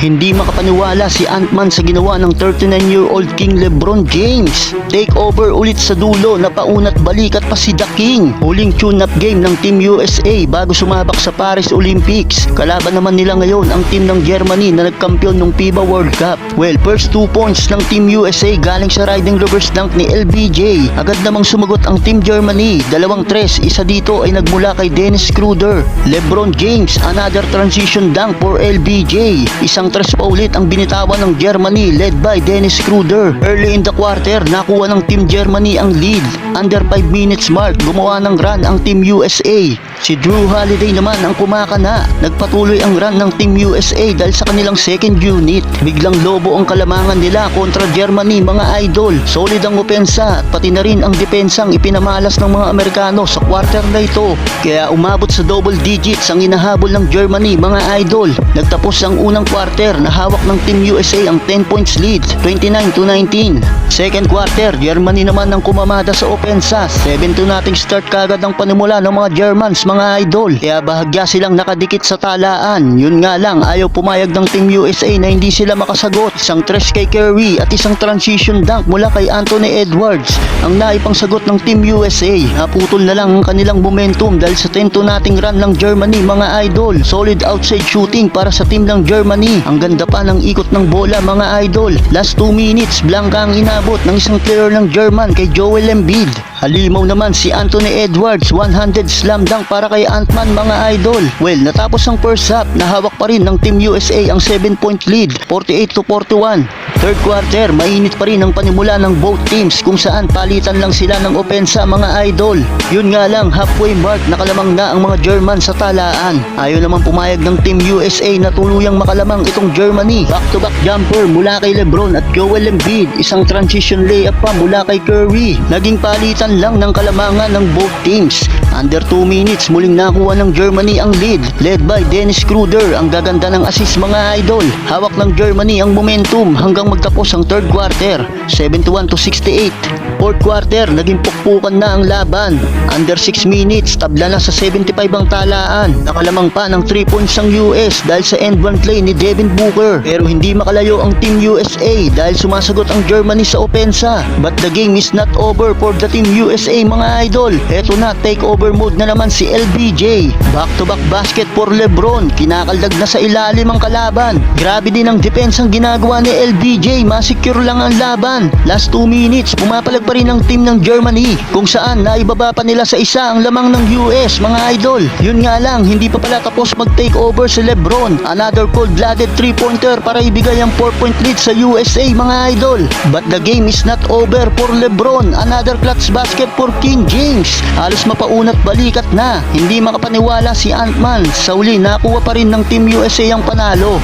Hindi makapaniwala si Ant-Man sa ginawa ng 39-year-old King LeBron James. Take over ulit sa dulo, napaunat balikat pa si The King. Huling tune-up game ng Team USA bago sumabak sa Paris Olympics. Kalaban naman nila ngayon ang team ng Germany na nagkampiyon ng FIBA World Cup. Well, first 2 points ng Team USA galing sa riding reverse dunk ni LBJ. Agad namang sumagot ang Team Germany. 2-3, isa dito ay nagmula kay Dennis Schroeder. LeBron James, another transition dunk for LBJ. Isang 3 pa ulit ang binitawan ng Germany led by Dennis Schroeder. Early in the quarter, nakuha ng Team Germany ang lead. Under 5 minutes mark, gumawa ng run ang Team USA. Si Drew Holiday naman ang kumakana. Nagpatuloy ang run ng Team USA dahil sa kanilang second unit. Biglang lobo ang kalamangan nila kontra Germany, mga idol. Solid ang opensa at pati na rin ang depensang ipinamalas ng mga Amerikano sa quarter na ito. Kaya umabot sa double digits ang inahabol ng Germany, mga idol. Nagtapos ang unang quarter na hawak ng Team USA ang 10 points lead, 29-19. Second quarter, Germany naman ang kumamada sa opensa. 7-2 nating start kagad ang panimula ng mga Germans, mga idol. Kaya bahagya silang nakadikit sa talaan. Yun nga lang, ayaw pumayag ng Team USA na hindi sila makasagot. Isang trash kay Curry at isang transition dunk mula kay Anthony Edwards ang naipangsagot ng Team USA. Naputol na lang ang kanilang momentum dahil sa 10-2 nating run ng Germany, mga idol. Solid outside shooting para sa team ng Germany. Ang ganda pa ng ikot ng bola, mga idol. Last 2 minutes, blanka ang inabot ng isang player ng German kay Joel Embiid. Halimaw naman si Anthony Edwards, 100 slam dunk para kay Ant-Man, mga idol. Well, natapos ang first half, nahawak pa rin ng Team USA ang 7-point lead, 48-41. Third quarter, mainit pa rin ang panimula ng both teams kung saan palitan lang sila ng opensa, mga idol. Yun nga lang, halfway mark, nakalamang na ang mga German sa talaan. Ayaw naman pumayag ng Team USA na tuluyang makalamang itong Germany. Back-to-back jumper mula kay LeBron at Joel Embiid. Isang transition layup pa mula kay Curry. Naging palitan lang ng kalamangan ng both teams. Under 2 minutes, muling nakuha ng Germany ang lead, led by Dennis Schroeder. Ang gaganda ng assist, mga idol. Hawak ng Germany ang momentum hanggang magtapos ang third quarter, 71-68. Fourth quarter, naging pukpukan na ang laban. Under 6 minutes, tabla na sa 75 ang talaan. Nakalamang pa ng 3 points ang US dahil sa end one play ni Devin Booker. Pero hindi makalayo ang Team USA dahil sumasagot ang Germany sa opensa. But the game is not over for the Team USA, mga idol. Eto na, takeover mode na naman si LBJ. Back-to-back basket for LeBron. Kinakaldag na sa ilalim ang kalaban. Grabe din ang depensang ginagawa ni LBJ. Masecure lang ang laban. Last 2 minutes, pumapalag pa rin ang team ng Germany kung saan naibaba pa nila sa isa ang lamang ng US, mga idol. Yun nga lang, hindi pa pala tapos mag-take over si LeBron. Another cold-blooded 3-pointer para ibigay ang 4-point lead sa USA, mga idol. But the game is not over for LeBron. Another clutch basket for King James. Halos mapaunat balikat na. Hindi makapaniwala si Ant-Man. Sa uli, nakuha pa rin ng Team USA ang panalo.